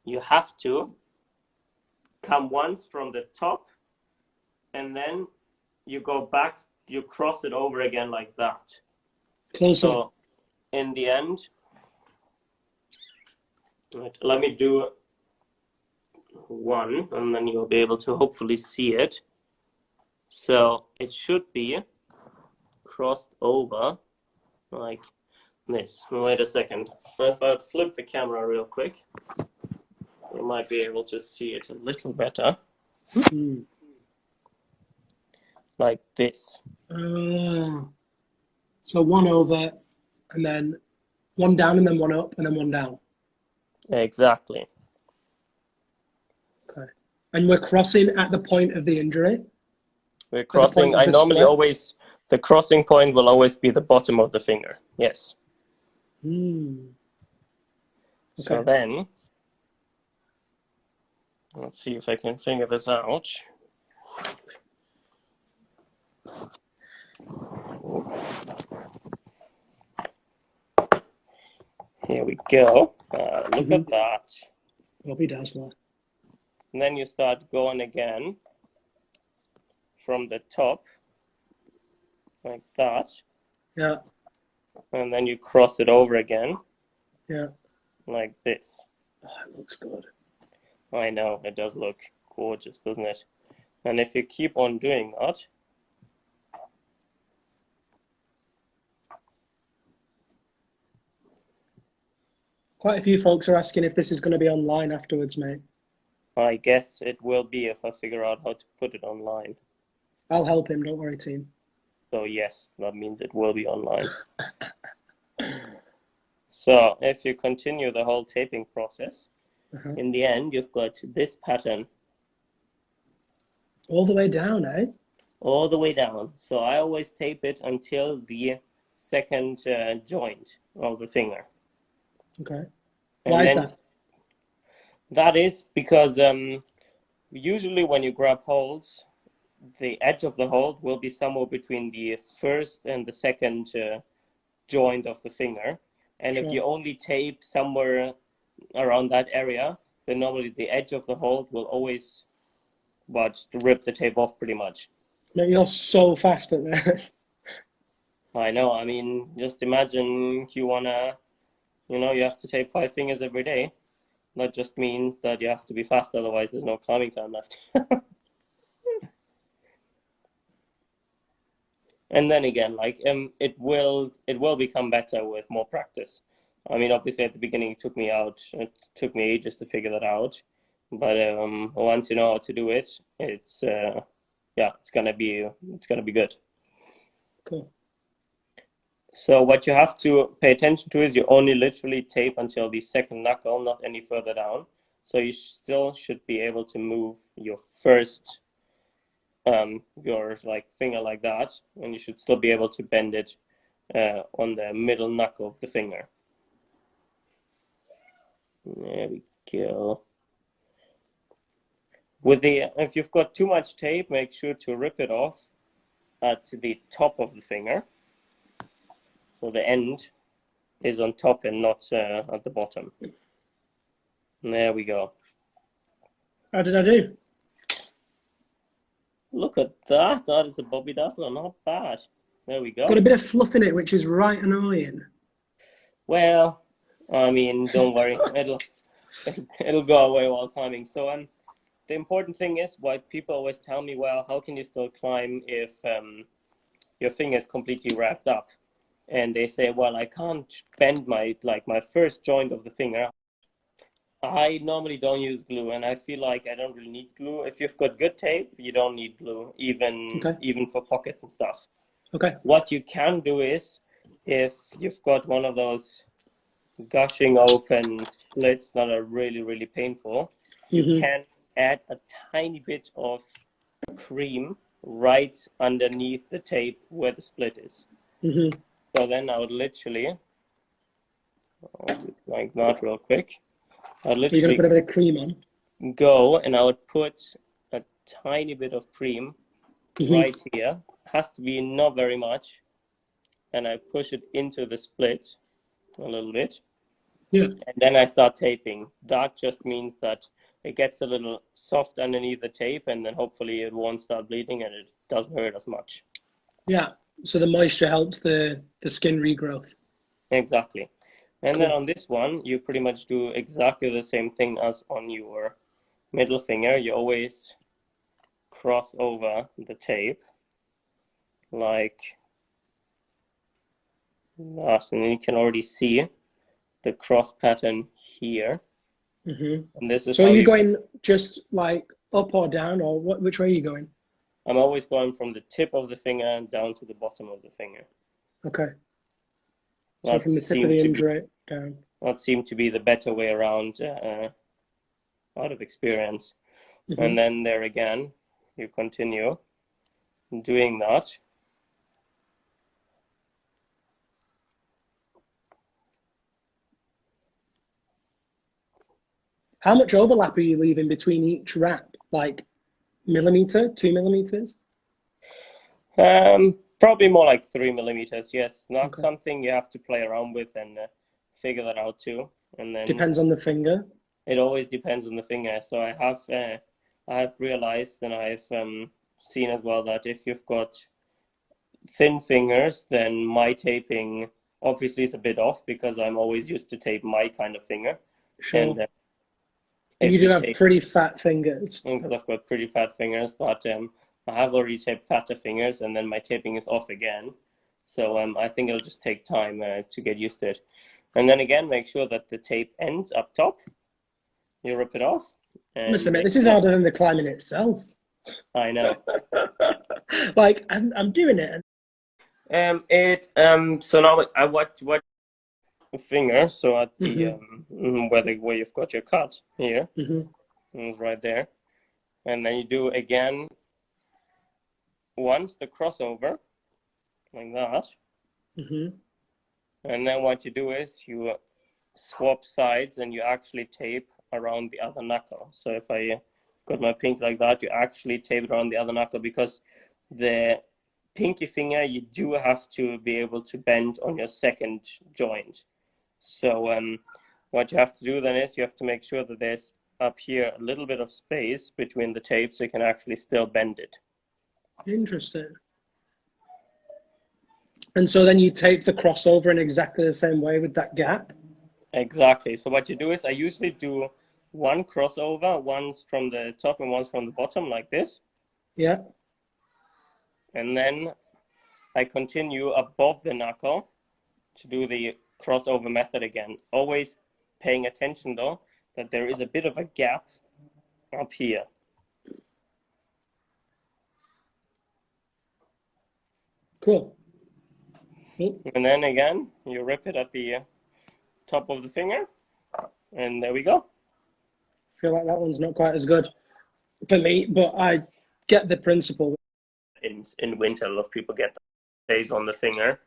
you have to come once from the top, and then you go back, you cross it over again like that. Closer. So in the end, let me do one, and then you'll be able to hopefully see it. So it should be crossed over like this. Wait a second. If I flip the camera real quick, you might be able to see it a little better. Like this. So one over, and then one down, and then one up, and then one down. Exactly. Okay. And we're crossing at the point of the injury? We're crossing, I normally always, the crossing point will always be the bottom of the finger. Yes. Okay. So then, let's see if I can figure this out. Here we go. Look at that. Bobby Dazzler. And then you start going again from the top, like that. Yeah. And then you cross it over again. Yeah. Like this. Oh, it looks good. I know, it does look gorgeous, doesn't it? And if you keep on doing that, quite a few folks are asking if this is going to be online afterwards, mate. I guess it will be if I figure out how to put it online. I'll help him, don't worry, team. So yes, that means it will be online. So if you continue the whole taping process, in the end, you've got this pattern. All the way down, eh? All the way down. So I always tape it until the second joint of the finger. Okay. And why is that? That is because usually when you grab holds, the edge of the hold will be somewhere between the first and the second joint of the finger. And if you only tape somewhere around that area, then normally the edge of the hold will always rip the tape off pretty much. No, you're so fast at this. I know. I mean, just imagine you wanna, you have to tape 5 fingers every day. That just means that you have to be fast, otherwise there's no climbing time left. And then again, like it will become better with more practice. I mean, obviously at the beginning it took me ages to figure that out. But once you know how to do it, it's gonna be good. Cool. So what you have to pay attention to is you only literally tape until the second knuckle, not any further down. So you still should be able to move your first your finger like that, and you should still be able to bend it on the middle knuckle of the finger. There we go. If you've got too much tape, make sure to rip it off at the top of the finger, so the end is on top and not at the bottom. There we go. How did I do? Look at that. That is a Bobby Dazzler. Not bad. There we go. Got a bit of fluff in it, which is right annoying. Well, I mean, don't worry. It'll go away while climbing. So the important thing is, why people always tell me, well, how can you still climb if your finger is completely wrapped up? And they say, well, I can't bend my first joint of the finger. I normally don't use glue, and I feel like I don't really need glue. If you've got good tape, you don't need glue, even for pockets and stuff. Okay. What you can do is, if you've got one of those gushing open splits that are really, really painful, you can add a tiny bit of cream right underneath the tape where the split is. So then I would literally, like that real quick. I'd literally You're going to put a bit of cream on? Go, and I would put a tiny bit of cream right here. Has to be not very much. And I push it into the split a little bit. Yeah. And then I start taping. That just means that it gets a little soft underneath the tape, and then hopefully it won't start bleeding and it doesn't hurt as much. Yeah. So the moisture helps the skin regrowth. Exactly. And then Cool. on this one, you pretty much do exactly the same thing as on your middle finger. You always cross over the tape like that, and then you can already see the cross pattern here. Hmm. And this is So are how you you, going just like up or down, or which way are you going? I'm always going from the tip of the finger down to the bottom of the finger. Okay. So That from the tip of the seemed to be injury down. that seemed to be the better way around out of experience. And Hmm. then there again, you continue doing that. How much overlap are you leaving between each wrap? Like millimeter, 2 millimeters? Probably more like 3 millimeters. Yes, not Okay. something you have to play around with and figure that out too. And then Depends on the finger. it always depends on the finger. So I have realized and I've seen as well that if you've got thin fingers, then my taping obviously is a bit off because I'm always used to tape my kind of finger. Sure. And And you if do you have tape, pretty fat fingers. because I've got pretty fat fingers, but I have already taped fatter fingers, and then my taping is off again. So I think it'll just take time to get used to it. And then again, make sure that the tape ends up top. You rip it off, I must and admit, make this is sure. harder than the climbing itself. I know. Like I'm doing it. So now I what finger. So at the Hmm. where you've got your cut here, Hmm. right there, and then you do again once the crossover like that. Hmm. And then what you do is you swap sides and you actually tape around the other knuckle. So if I got my pinky like that, you actually tape it around the other knuckle because the pinky finger you do have to be able to bend on your second joint. So what you have to do then is you have to make sure that there's up here a little bit of space between the tape so you can actually still bend it. Interesting. And so then you tape the crossover in exactly the same way with that gap. Exactly. So what you do is I usually do one crossover, once from the top and once from the bottom, like this. Yeah. And then I continue above the knuckle to do the crossover method again. Always paying attention though that there is a bit of a gap up here. Cool. Cool. And then again, you rip it at the top of the finger, and there we go. I feel like that one's not quite as good for me, but I get the principle. In winter, a lot of people get days on the finger.